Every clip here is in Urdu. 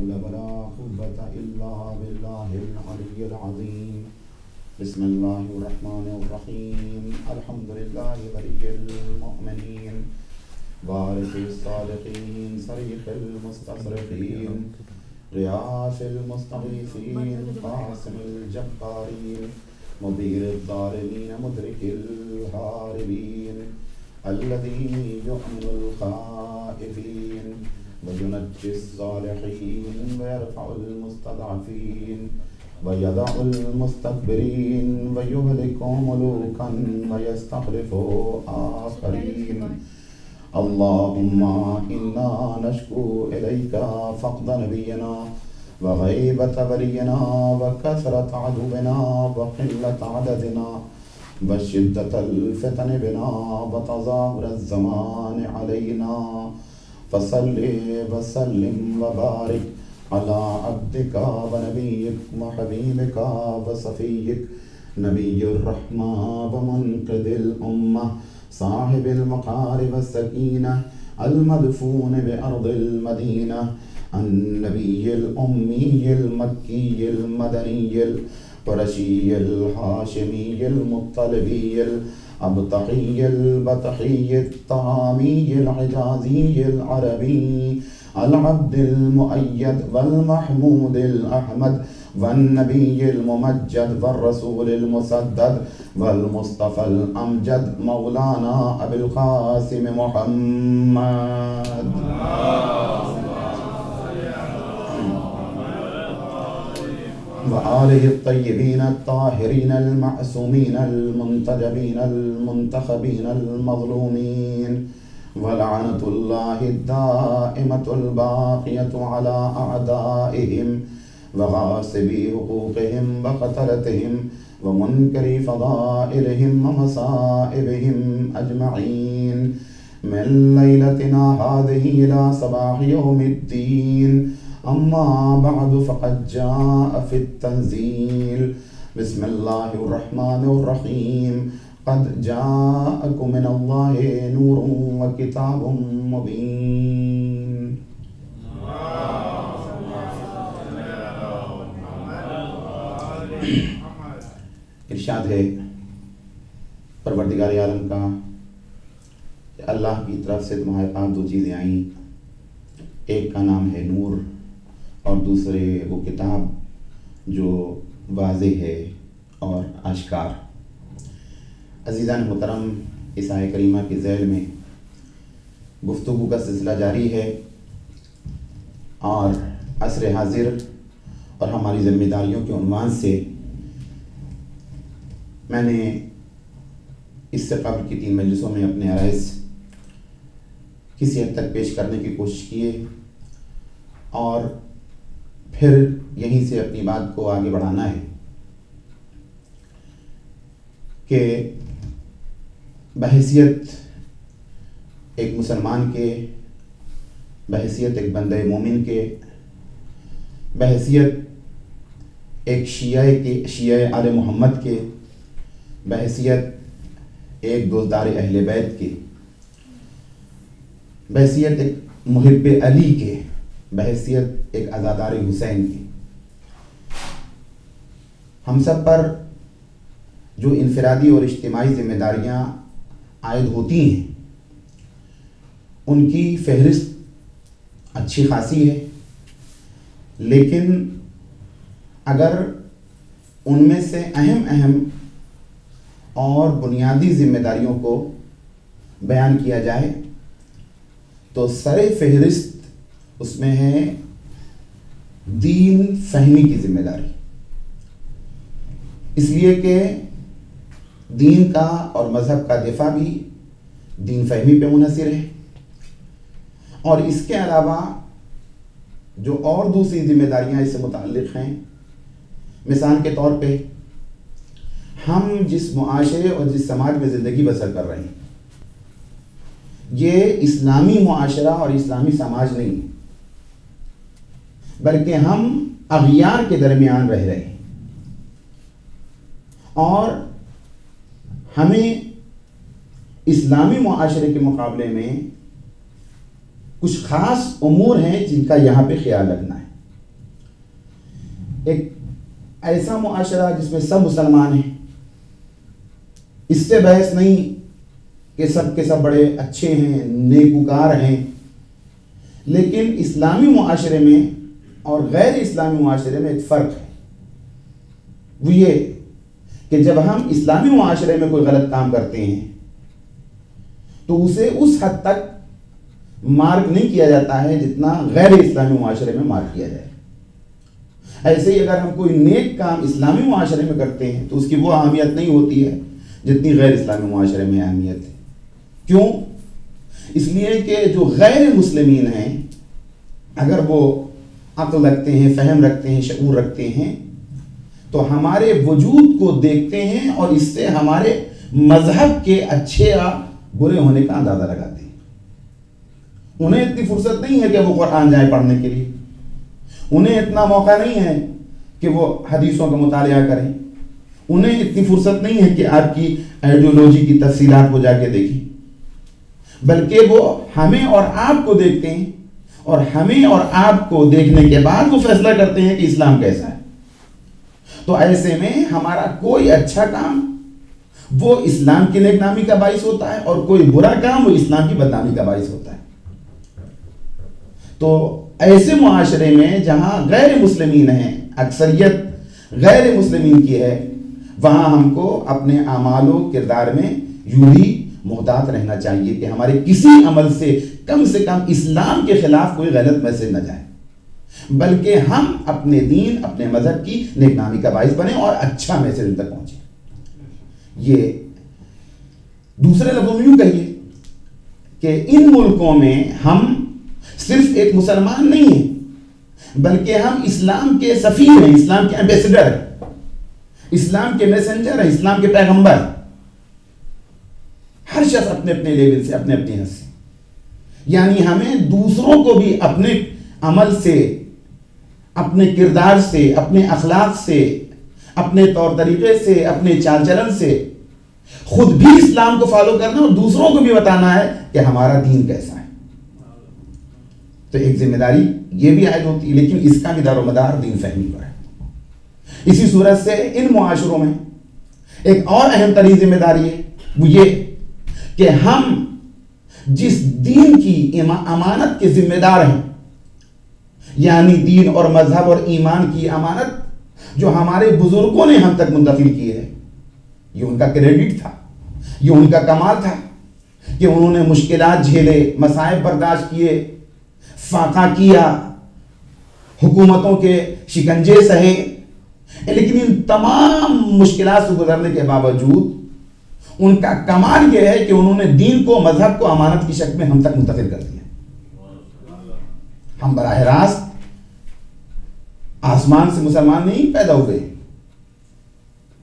حول ولا قوة إلا بالله العلي العظيم. بسم الله الرحمن الرحيم. الحمد لله ولي المؤمنين وارث الصالحين صريخ المستصرخين غياث المستغيثين قاسم الجبارين مبير الظالمين مدرك الهاربين الذي يؤمن الخائفين وينجي الصالحين ويرفع المستضعفين ويدع المستكبرين ويهلك ملوكا ويستخلف آخرين. اللهم إنا نشكو إليك فقد نبينا وغيبة ولينا وكثرة عدونا وقلة عددنا وشدة الفتن بنا وتظاهر الزمان علينا. فصل وسلم وبارك على عبدك ونبيك وحبيبك وصفيك نبي الرحمة ومنقذ الأمة صاحب المقارب السكينة المدفون بأرض المدينة النبي الأمي المكي المدني القرشي الهاشمي المطلبي الأبطحي البطحي الطامي الحجازي العربي العبد المؤيد والمحمود الأحمد والنبي الممجد والرسول المسدد والمصطفى الأمجد مولانا أبي القاسم محمد وآله الطيبين الطاهرين المعصومين المنتجبين المنتخبين المظلومين ولعنة الله الدائمة الباقية على أعدائهم وغاصبي حقوقهم وقتلتهم ومنكري فضائلهم ومصائبهم أجمعين من ليلتنا هذه إلى صباح يوم الدين. أما بعد فقد جاء في التنزيل بسم الله الرحمن الرحيم قد جاءكم من الله نور وكتاب مبين. ارشاد ہے پروردگار عالم کا کہ اللہ کی طرف سے تمہارے پاس دو چیزیں آئیں، ایک کا نام ہے نور اور دوسرے وہ کتاب جو واضح ہے اور آشکار۔ عزیزان محترم، اس آیہ کریمہ کے ذیل میں گفتگو کا سلسلہ جاری ہے اور عصر حاضر اور ہماری ذمہ داریوں کے عنوان سے میں نے اس سے قبل کی 3 مجلسوں میں اپنے عرائض کسی حد تک پیش کرنے کی کوشش کی ہے اور پھر یہیں سے اپنی بات کو آگے بڑھانا ہے کہ بحیثیت ایک مسلمان کے، بحیثیت ایک بندہ مومن کے، بحیثیت ایک شیعہ آل محمد کے، بحیثیت ایک دوستدار اہل بیت کے، بحیثیت ایک محب علی کے، بحیثیت ایک عزادار حسین کی، ہم سب پر جو انفرادی اور اجتماعی ذمہ داریاں عائد ہوتی ہیں ان کی فہرست اچھی خاصی ہے، لیکن اگر ان میں سے اہم اور بنیادی ذمہ داریوں کو بیان کیا جائے تو سر فہرست اس میں ہے دین فہمی کی ذمہ داری، اس لیے کہ دین کا اور مذہب کا دفاع بھی دین فہمی پہ منحصر ہے، اور اس کے علاوہ جو اور دوسری ذمہ داریاں اس سے متعلق ہیں، مثال کے طور پہ ہم جس معاشرے اور جس سماج میں زندگی بسر کر رہے ہیں یہ اسلامی معاشرہ اور اسلامی سماج نہیں، بلکہ ہم اغیار کے درمیان رہ رہے ہیں، اور ہمیں اسلامی معاشرے کے مقابلے میں کچھ خاص امور ہیں جن کا یہاں پہ خیال رکھنا ہے۔ ایک ایسا معاشرہ جس میں سب مسلمان ہیں، اس سے بحث نہیں کہ سب کے سب بڑے اچھے ہیں، نیکوکار ہیں، لیکن اسلامی معاشرے میں اور غیر اسلامی معاشرے میں ایک فرق ہے، وہ یہ کہ جب ہم اسلامی معاشرے میں کوئی غلط کام کرتے ہیں تو اسے اس حد تک مارک نہیں کیا جاتا ہے جتنا غیر اسلامی معاشرے میں مارک کیا جائے۔ ایسے ہی اگر ہم کوئی نیک کام اسلامی معاشرے میں کرتے ہیں تو اس کی وہ اہمیت نہیں ہوتی ہے جتنی غیر اسلامی معاشرے میں اہمیت ہے۔ کیوں؟ اس لیے کہ جو غیر مسلمین ہیں اگر وہ عقل رکھتے ہیں، فہم رکھتے ہیں، شعور رکھتے ہیں تو ہمارے وجود کو دیکھتے ہیں اور اس سے ہمارے مذہب کے اچھے یا برے ہونے کا اندازہ لگاتے ہیں۔ انہیں اتنی فرصت نہیں ہے کہ وہ قرآن جائیں پڑھنے کے لیے، انہیں اتنا موقع نہیں ہے کہ وہ حدیثوں کا مطالعہ کریں، انہیں اتنی فرصت نہیں ہے کہ آپ کی آئیڈیولوجی کی تفصیلات کو جا کے دیکھیں، بلکہ وہ ہمیں اور آپ کو دیکھتے ہیں اور ہمیں اور آپ کو دیکھنے کے بعد وہ فیصلہ کرتے ہیں کہ اسلام کیسا ہے۔ تو ایسے میں ہمارا کوئی اچھا کام وہ اسلام کی نیک نامی کا باعث ہوتا ہے اور کوئی برا کام وہ اسلام کی بدنامی کا باعث ہوتا ہے۔ تو ایسے معاشرے میں جہاں غیر مسلمین ہیں، اکثریت غیر مسلمین کی ہے، وہاں ہم کو اپنے اعمال و کردار میں یوں ہی محتاط رہنا چاہیے کہ ہمارے کسی عمل سے کم اسلام کے خلاف کوئی غلط میسج نہ جائے، بلکہ ہم اپنے دین، اپنے مذہب کی نیک نامی کا باعث بنیں اور اچھا میسج ان تک پہنچے۔ یہ دوسرے لفظوں میں یوں کہیے کہ ان ملکوں میں ہم صرف ایک مسلمان نہیں ہیں بلکہ ہم اسلام کے سفیر ہیں، اسلام کے ایمبیسڈر ہیں، اسلام کے میسنجر ہیں، اسلام کے پیغمبر۔ ہر شخص اپنے اپنے لیول سے، اپنے اپنے حد سے، یعنی ہمیں دوسروں کو بھی اپنے عمل سے، اپنے کردار سے، اپنے اخلاق سے، اپنے طور طریقے سے، اپنے چال چلن سے خود بھی اسلام کو فالو کرنا اور دوسروں کو بھی بتانا ہے کہ ہمارا دین کیسا ہے۔ تو ایک ذمہ داری یہ بھی عائد ہوتی ہے، لیکن اس کا بھی دار و مدار دین فہمی پر ہے۔ اسی صورت سے ان معاشروں میں ایک اور اہم ترین ذمہ داری ہے، وہ یہ کہ ہم جس دین کی امانت کے ذمہ دار ہیں، یعنی دین اور مذہب اور ایمان کی امانت جو ہمارے بزرگوں نے ہم تک منتقل کی ہے، یہ ان کا کریڈٹ تھا، یہ ان کا کمال تھا کہ انہوں نے مشکلات جھیلے، مصائب برداشت کیے، فاقہ کیا، حکومتوں کے شکنجے سہے، لیکن ان تمام مشکلات سے گزرنے کے باوجود ان کا کمال یہ ہے کہ انہوں نے دین کو، مذہب کو امانت کی شکل میں ہم تک منتقل کر دیا۔ ہم براہ راست آسمان سے مسلمان نہیں پیدا ہوئے،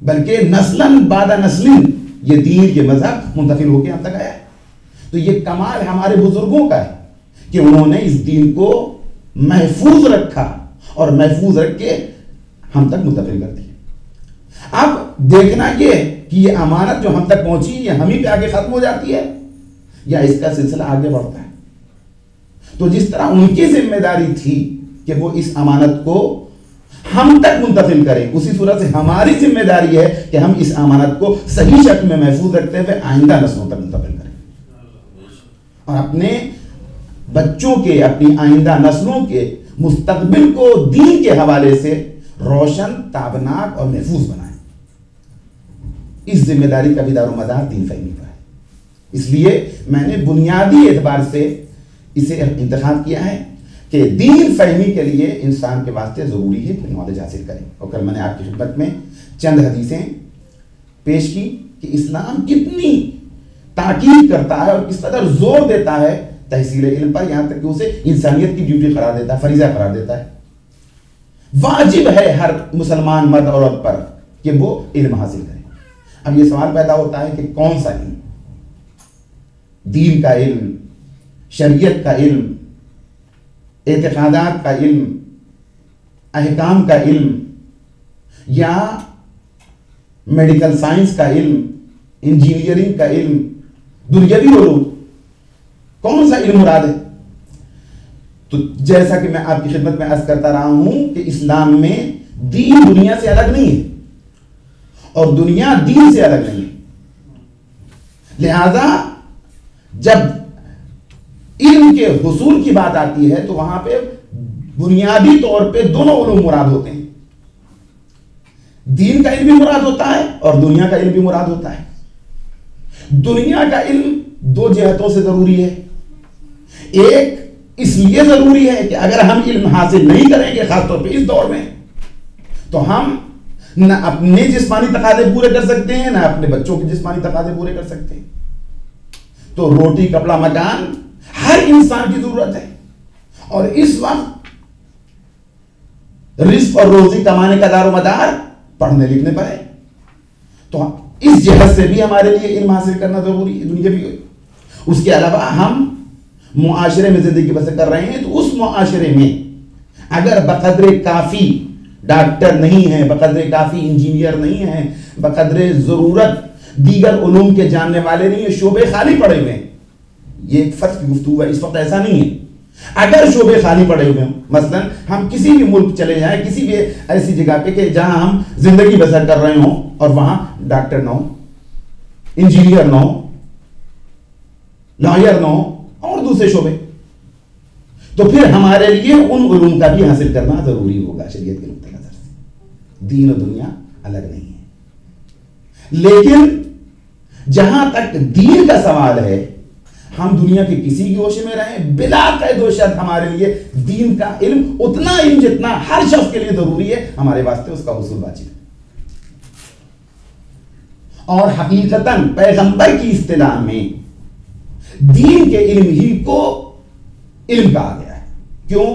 بلکہ نسلاً بعد نسلیں یہ دین، یہ مذہب منتقل ہو کے ہم تک آیا ہے۔ تو یہ کمال ہمارے بزرگوں کا ہے کہ انہوں نے اس دین کو محفوظ رکھا اور محفوظ رکھ کے ہم تک منتقل کر دیا۔ اب دیکھنا یہ کہ یہ امانت جو ہم تک پہنچی یہ ہم ہی پہ آگے ختم ہو جاتی ہے یا اس کا سلسلہ آگے بڑھتا ہے۔ تو جس طرح ان کی ذمہ داری تھی کہ وہ اس امانت کو ہم تک منتقل کریں، اسی صورت سے ہماری ذمہ داری ہے کہ ہم اس امانت کو صحیح شکل میں محفوظ رکھتے ہوئے آئندہ نسلوں تک منتقل کریں اور اپنے بچوں کے، اپنی آئندہ نسلوں کے مستقبل کو دین کے حوالے سے روشن، تابناک اور محفوظ بنائیں۔ اس ذمہ داری کا بھی دار و مدار دین فہمی پر ہے۔ اس لیے میں نے بنیادی اعتبار سے اسے انتخاب کیا ہے کہ دین فہمی کے لیے انسان کے واسطے ضروری ہے کہ نالج حاصل کریں۔ اور کل میں نے آپ کی خدمت میں چند حدیثیں پیش کی کہ اسلام کتنی تاکید کرتا ہے اور کس قدر زور دیتا ہے تحصیل علم پر، یہاں تک کہ اسے انسانیت کی ڈیوٹی قرار دیتا ہے، فریضہ قرار دیتا ہے۔ واجب ہے ہر مسلمان مرد اور عورت پر کہ وہ علم حاصل کرے۔ اب یہ سوال پیدا ہوتا ہے کہ کون سا علم؟ دین کا علم، شریعت کا علم، اعتقادات کا علم، احکام کا علم، یا میڈیکل سائنس کا علم، انجینئرنگ کا علم، دنیاوی علوم، کون سا علم مراد ہے؟ تو جیسا کہ میں آپ کی خدمت میں عرض کرتا رہا ہوں کہ اسلام میں دین دنیا سے الگ نہیں ہے اور دنیا دین سے الگ نہیں ہے. لہذا جب علم کے حصول کی بات آتی ہے تو وہاں پہ بنیادی طور پہ دونوں علوم مراد ہوتے ہیں. دین کا علم بھی مراد ہوتا ہے اور دنیا کا علم بھی مراد ہوتا ہے. دنیا کا علم دو جہتوں سے ضروری ہے. ایک اس لیے ضروری ہے کہ اگر ہم علم حاصل نہیں کریں گے خاص طور پہ اس دور میں تو ہم نہ اپنے جسمانی تقاضے پورے کر سکتے ہیں نہ اپنے بچوں کے جسمانی تقاضے پورے کر سکتے ہیں. تو روٹی کپڑا مکان ہر انسان کی ضرورت ہے اور اس وقت رزق اور روزی کمانے کا دار و مدار پڑھنے لکھنے پر ہے. تو اس جہت سے بھی ہمارے لیے علم حاصل کرنا ضروری ہے دنیا بھی. اس کے علاوہ ہم معاشرے میں زندگی بسر کر رہے ہیں تو اس معاشرے میں اگر بقدر کافی ڈاکٹر نہیں ہے, بقدر کافی انجینئر نہیں ہے, بقدر ضرورت دیگر علوم کے جاننے والے نہیں ہیں, شعبے خالی پڑے ہوئے ہیں. یہ ایک فرض کی گفتگو ہے, اس وقت ایسا نہیں ہے. اگر شعبے خالی پڑے ہوئے ہوں, مثلا ہم کسی بھی ملک چلے جائیں, کسی بھی ایسی جگہ پہ کہ جہاں ہم زندگی بسر کر رہے ہوں اور وہاں ڈاکٹر نہ ہو, انجینئر نہ ہو, لائر نہ ہو اور دوسرے شعبے, تو پھر ہمارے لیے ان علوم کا بھی حاصل کرنا ضروری ہوگا شریعت کے نقطہ نظر سے. دین و دنیا الگ نہیں ہے. لیکن جہاں تک دین کا سوال ہے, ہم دنیا کے کسی بھی گوشے میں رہیں, بلا قید و شرط ہمارے لیے دین کا علم اتنا علم جتنا ہر شخص کے لیے ضروری ہے ہمارے واسطے اس کا حصول واجب ہے. اور حقیقتاً پیغمبر کی اصطلاح میں دین کے علم ہی کو علم کہا گیا ہے. کیوں؟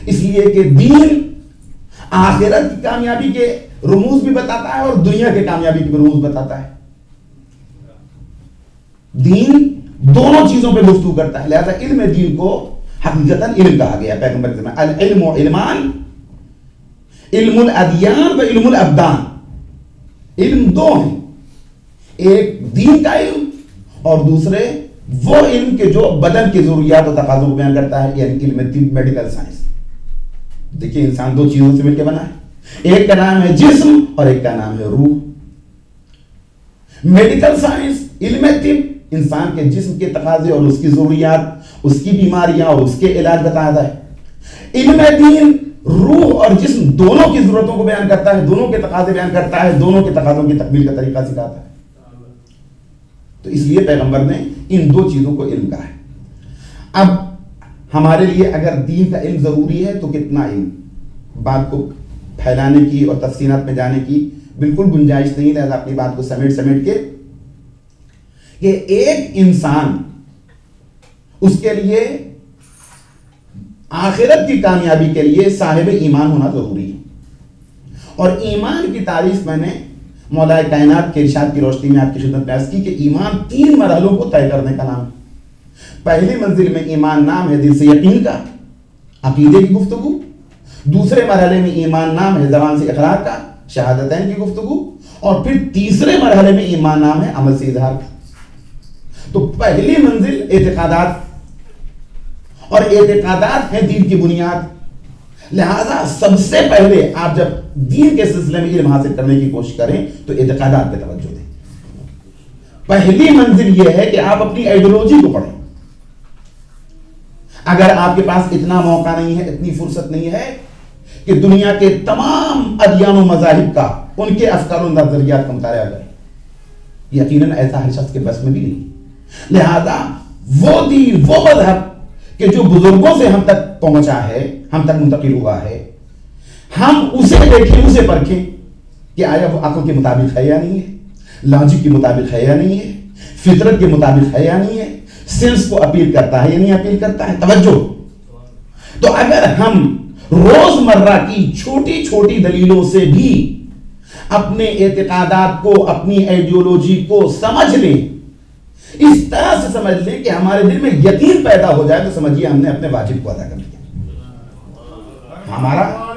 اس لیے کہ دین آخرت کی کامیابی کے رموز بھی بتاتا ہے اور دنیا کے کامیابی کے رموز بتاتا ہے. دین دونوں چیزوں پہ گفتگو کرتا ہے. لہذا علم دین کو حقیقتاً علم کہا گیا پیغمبر کے زمانے. العلم و علمان, علم الادیان و علم الابدان. علم دو ہیں, ایک دین کا علم اور دوسرے وہ علم کے جو بدن کی ضروریات و تقاضوں کو بیان کرتا ہے, یعنی علم طب, میڈیکل سائنس. دیکھیے انسان دو چیزوں سے مل کے بنا ہے, ایک کا نام ہے جسم اور ایک کا نام ہے روح. میڈیکل سائنس, علم طب انسان کے جسم کے تقاضے اور اس کی ضروریات, اس کی بیماریاں اور اس کے علاج بتاتا ہے. علم دین روح اور جسم دونوں کی ضرورتوں کو بیان کرتا ہے, دونوں کے تقاضے بیان کرتا ہے, دونوں کے تقاضوں کی تکمیل کا طریقہ سکھاتا ہے. تو اس لیے پیغمبر نے ان دو چیزوں کو علم کہا ہے. اب ہمارے لیے اگر دین کا علم ضروری ہے تو کتنا علم, بات کو پھیلانے کی اور تفصیلات میں جانے کی بالکل گنجائش نہیں. لہذا اپنی بات کو سمیٹ کے کہ ایک انسان, اس کے لیے آخرت کی کامیابی کے لیے صاحب ایمان ہونا ضروری ہے. اور ایمان کی تعریف میں نے مولا کائنات کے ارشاد کی روشنی میں آپ کی خدمت پیش کی کہ ایمان 3 مرحلوں کو طے کرنے کا نام ہے. پہلی منزل میں ایمان نام ہے دل سے یقین کا, عقیدے کی گفتگو. دوسرے مرحلے میں ایمان نام ہے زبان سے اقرار کا, شہادتین کی گفتگو. اور پھر تیسرے مرحلے میں ایمان نام ہے عمل سے اظہار کا. تو پہلی منزل اعتقادات, اور اعتقادات ہیں دین کی بنیاد. لہذا سب سے پہلے آپ جب دین کے سلسلے میں علم حاصل کرنے کی کوشش کریں تو اعتقادات پہ توجہ دیں. پہلی منزل یہ ہے کہ آپ اپنی آئیڈیالوجی کو پڑھیں. اگر آپ کے پاس اتنا موقع نہیں ہے, اتنی فرصت نہیں ہے کہ دنیا کے تمام ادیان و مذاہب کا, ان کے افکار و نظریات کا مطالعہ کریں, یقیناً ایسا ہر شخص کے بس میں بھی نہیں. لہذا وہ دین, وہ مذہب کہ جو بزرگوں سے ہم تک پہنچا ہے, ہم تک منتقل ہوا ہے, ہم اسے دیکھیں, اسے پرکھیں کہ آیا وہ عقل کے مطابق ہے یا نہیں ہے, لاجک کے مطابق ہے یا نہیں ہے, فطرت کے مطابق ہے یا نہیں ہے, سینس کو اپیل کرتا ہے یا نہیں اپیل کرتا ہے. توجہ. تو اگر ہم روزمرہ کی چھوٹی چھوٹی دلیلوں سے بھی اپنے اعتقادات کو, اپنی آئیڈیالوجی کو سمجھ لیں, اس طرح سے سمجھ لیں کہ ہمارے دل میں یقین پیدا ہو جائے, تو سمجھیے ہم نے اپنے واجب کو ادا کر لیا. ہمارا